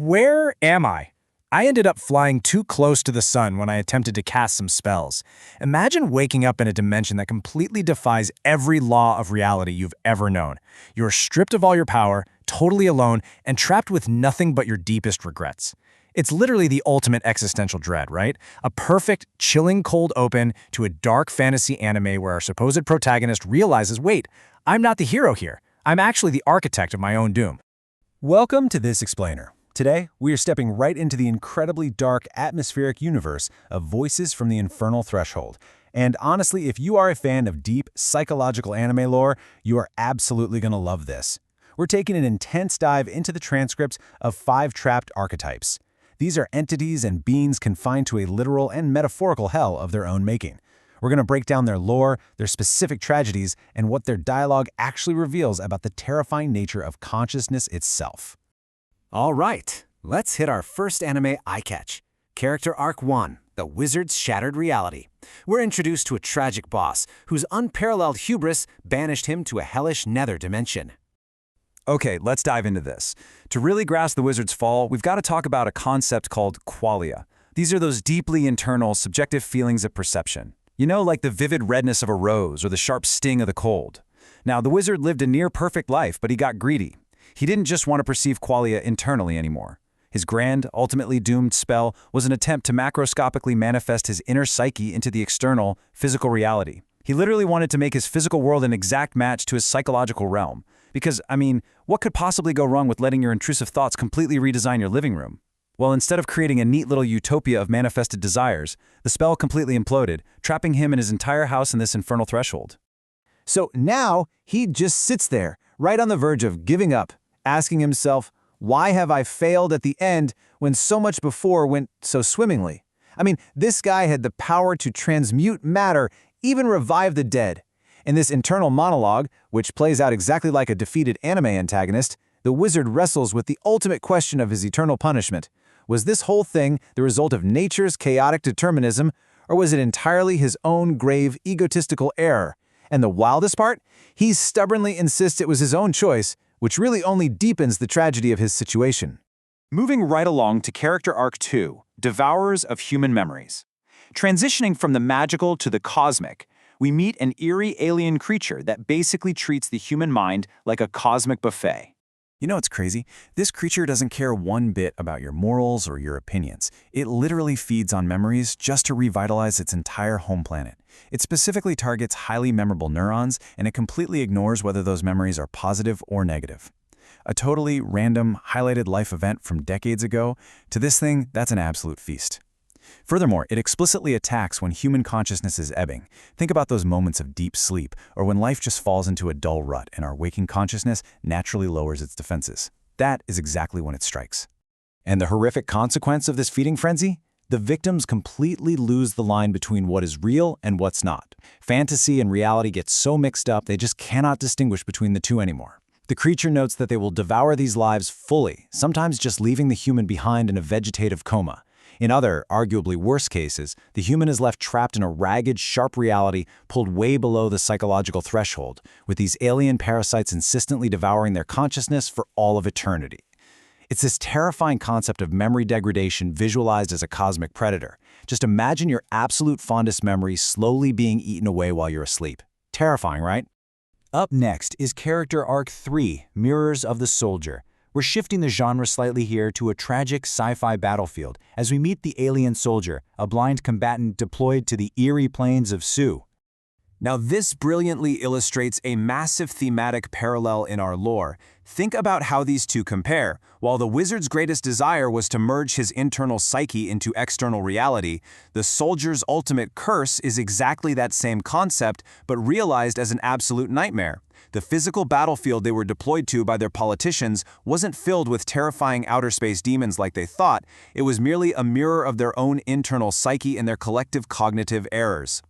Where am I? I ended up flying too close to the sun when I attempted to cast some spells. Imagine waking up in a dimension that completely defies every law of reality you've ever known. You're stripped of all your power, totally alone, and trapped with nothing but your deepest regrets. It's literally the ultimate existential dread, right? A perfect, chilling cold open to a dark fantasy anime where our supposed protagonist realizes, wait, I'm not the hero here. I'm actually the architect of my own doom. Welcome to This Explainer. Today, we are stepping right into the incredibly dark, atmospheric universe of Voices from the Infernal Threshold. And honestly, if you are a fan of deep, psychological anime lore, you are absolutely going to love this. We're taking an intense dive into the transcripts of 5 trapped archetypes. These are entities and beings confined to a literal and metaphorical hell of their own making. We're going to break down their lore, their specific tragedies, and what their dialogue actually reveals about the terrifying nature of consciousness itself. All right, let's hit our first anime eye-catch. Character Arc 1, The Wizard's Shattered Reality. We're introduced to a tragic boss whose unparalleled hubris banished him to a hellish nether dimension. Okay, let's dive into this. To really grasp the wizard's fall, we've got to talk about a concept called qualia. These are those deeply internal, subjective feelings of perception. You know, like the vivid redness of a rose or the sharp sting of the cold. Now, the wizard lived a near-perfect life, but he got greedy. He didn't just want to perceive qualia internally anymore. His grand, ultimately doomed spell was an attempt to macroscopically manifest his inner psyche into the external, physical reality. He literally wanted to make his physical world an exact match to his psychological realm. Because, what could possibly go wrong with letting your intrusive thoughts completely redesign your living room? Well, instead of creating a neat little utopia of manifested desires, the spell completely imploded, trapping him and his entire house in this infernal threshold. So now, he just sits there, right on the verge of giving up, asking himself, why have I failed at the end when so much before went so swimmingly? This guy had the power to transmute matter, even revive the dead. In this internal monologue, which plays out exactly like a defeated anime antagonist, the wizard wrestles with the ultimate question of his eternal punishment. Was this whole thing the result of nature's chaotic determinism, or was it entirely his own grave, egotistical error? And the wildest part? He stubbornly insists it was his own choice, which really only deepens the tragedy of his situation. Moving right along to Character Arc 2, Devourers of Human Memories. Transitioning from the magical to the cosmic, we meet an eerie alien creature that basically treats the human mind like a cosmic buffet. You know what's crazy? This creature doesn't care one bit about your morals or your opinions. It literally feeds on memories just to revitalize its entire home planet. It specifically targets highly memorable neurons, and it completely ignores whether those memories are positive or negative. A totally random, highlighted life event from decades ago, to this thing, that's an absolute feast. Furthermore, it explicitly attacks when human consciousness is ebbing. Think about those moments of deep sleep, or when life just falls into a dull rut and our waking consciousness naturally lowers its defenses. That is exactly when it strikes. And the horrific consequence of this feeding frenzy? The victims completely lose the line between what is real and what's not. Fantasy and reality get so mixed up they just cannot distinguish between the two anymore. The creature notes that they will devour these lives fully, sometimes just leaving the human behind in a vegetative coma. In other, arguably worse cases, the human is left trapped in a ragged, sharp reality pulled way below the psychological threshold, with these alien parasites insistently devouring their consciousness for all of eternity. It's this terrifying concept of memory degradation visualized as a cosmic predator. Just imagine your absolute fondest memory slowly being eaten away while you're asleep. Terrifying, right? Up next is Character Arc 3, Mirrors of the Soldier. We're shifting the genre slightly here to a tragic sci-fi battlefield as we meet the alien soldier, a blind combatant deployed to the eerie plains of Su. Now this brilliantly illustrates a massive thematic parallel in our lore. Think about how these two compare. While the wizard's greatest desire was to merge his internal psyche into external reality, the soldier's ultimate curse is exactly that same concept, but realized as an absolute nightmare. The physical battlefield they were deployed to by their politicians wasn't filled with terrifying outer space demons like they thought. It was merely a mirror of their own internal psyche and their collective cognitive errors.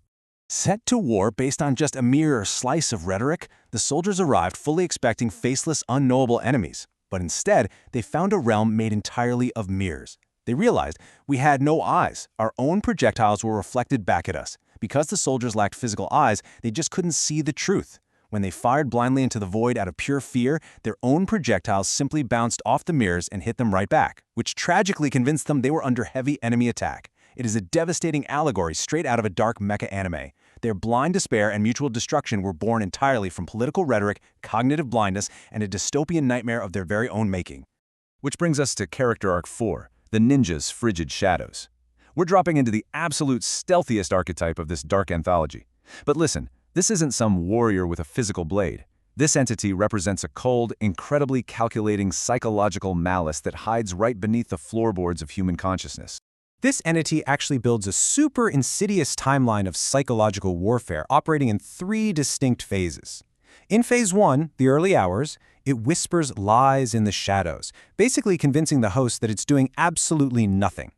Set to war based on just a mere slice of rhetoric, the soldiers arrived fully expecting faceless, unknowable enemies. But instead, they found a realm made entirely of mirrors. They realized we had no eyes. Our own projectiles were reflected back at us. Because the soldiers lacked physical eyes, they just couldn't see the truth. When they fired blindly into the void out of pure fear, their own projectiles simply bounced off the mirrors and hit them right back, which tragically convinced them they were under heavy enemy attack. It is a devastating allegory straight out of a dark mecha anime. Their blind despair and mutual destruction were born entirely from political rhetoric, cognitive blindness, and a dystopian nightmare of their very own making. Which brings us to character arc 4, the ninja's frigid shadows. We're dropping into the absolute stealthiest archetype of this dark anthology. But listen, this isn't some warrior with a physical blade. This entity represents a cold, incredibly calculating psychological malice that hides right beneath the floorboards of human consciousness. This entity actually builds a super insidious timeline of psychological warfare operating in 3 distinct phases. In Phase 1, the early hours, it whispers lies in the shadows, basically convincing the host that it's doing absolutely nothing.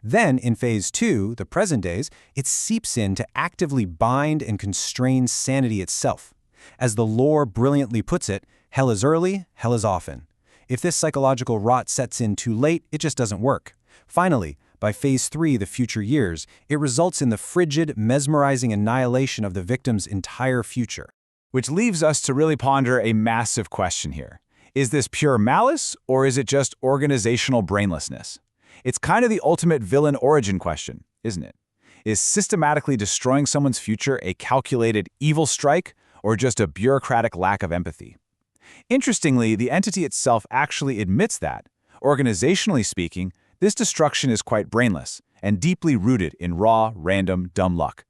Then, in Phase 2, the present days, it seeps in to actively bind and constrain sanity itself. As the lore brilliantly puts it, hell is early, hell is often. If this psychological rot sets in too late, it just doesn't work. Finally, by Phase 3, the future years, it results in the frigid, mesmerizing annihilation of the victim's entire future. Which leaves us to really ponder a massive question here. Is this pure malice, or is it just organizational brainlessness? It's kind of the ultimate villain origin question, isn't it? Is systematically destroying someone's future a calculated evil strike, or just a bureaucratic lack of empathy? Interestingly, the entity itself actually admits that, organizationally speaking, this destruction is quite brainless and deeply rooted in raw, random, dumb luck.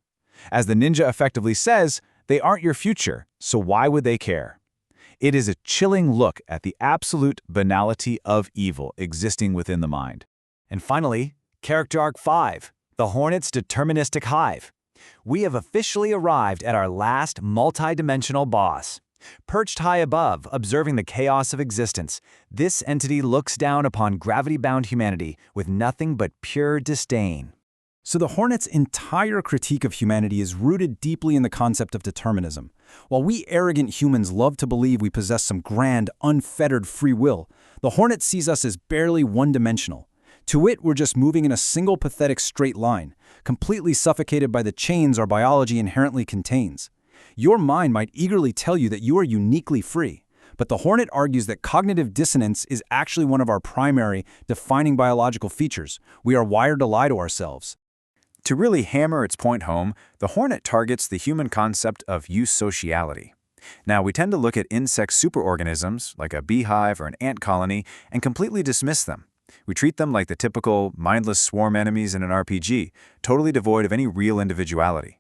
As the ninja effectively says, they aren't your future, so why would they care? It is a chilling look at the absolute banality of evil existing within the mind. And finally, character arc 5, the Hornet's deterministic hive. We have officially arrived at our last multi-dimensional boss. Perched high above, observing the chaos of existence, this entity looks down upon gravity-bound humanity with nothing but pure disdain. So the Hornet's entire critique of humanity is rooted deeply in the concept of determinism. While we arrogant humans love to believe we possess some grand, unfettered free will, the Hornet sees us as barely one-dimensional. To it, we're just moving in a single pathetic straight line, completely suffocated by the chains our biology inherently contains. Your mind might eagerly tell you that you are uniquely free, but the Hornet argues that cognitive dissonance is actually one of our primary, defining biological features. We are wired to lie to ourselves. To really hammer its point home, the Hornet targets the human concept of eusociality. Now, we tend to look at insect superorganisms, like a beehive or an ant colony, and completely dismiss them. We treat them like the typical mindless swarm enemies in an RPG, totally devoid of any real individuality.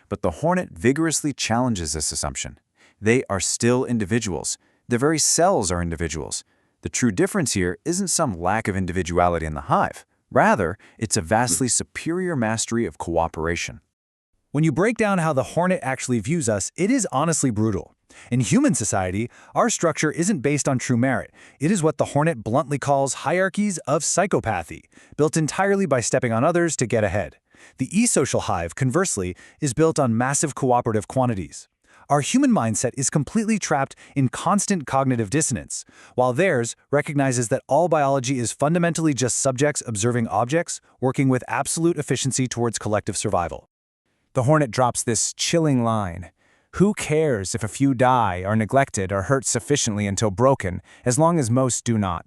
But the Hornet vigorously challenges this assumption. They are still individuals. Their very cells are individuals. The true difference here isn't some lack of individuality in the hive. Rather, it's a vastly superior mastery of cooperation. When you break down how the Hornet actually views us, it is honestly brutal. In human society, our structure isn't based on true merit. It is what the Hornet bluntly calls hierarchies of psychopathy, built entirely by stepping on others to get ahead. The e-social hive, conversely, is built on massive cooperative quantities. Our human mindset is completely trapped in constant cognitive dissonance, while theirs recognizes that all biology is fundamentally just subjects observing objects, working with absolute efficiency towards collective survival. The Hornet drops this chilling line. Who cares if a few die, are neglected, or hurt sufficiently until broken, as long as most do not?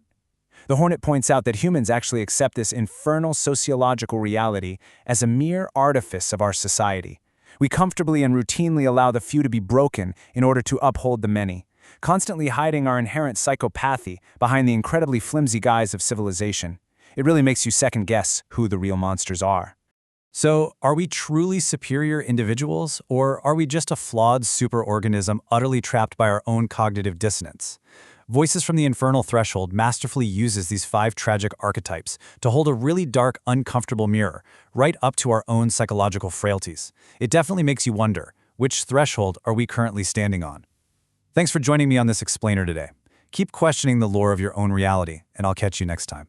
The Hornet points out that humans actually accept this infernal sociological reality as a mere artifice of our society. We comfortably and routinely allow the few to be broken in order to uphold the many, constantly hiding our inherent psychopathy behind the incredibly flimsy guise of civilization. It really makes you second-guess who the real monsters are. So, are we truly superior individuals, or are we just a flawed superorganism utterly trapped by our own cognitive dissonance? Voices from the Infernal Threshold masterfully uses these 5 tragic archetypes to hold a really dark, uncomfortable mirror right up to our own psychological frailties. It definitely makes you wonder, which threshold are we currently standing on? Thanks for joining me on this explainer today. Keep questioning the lore of your own reality, and I'll catch you next time.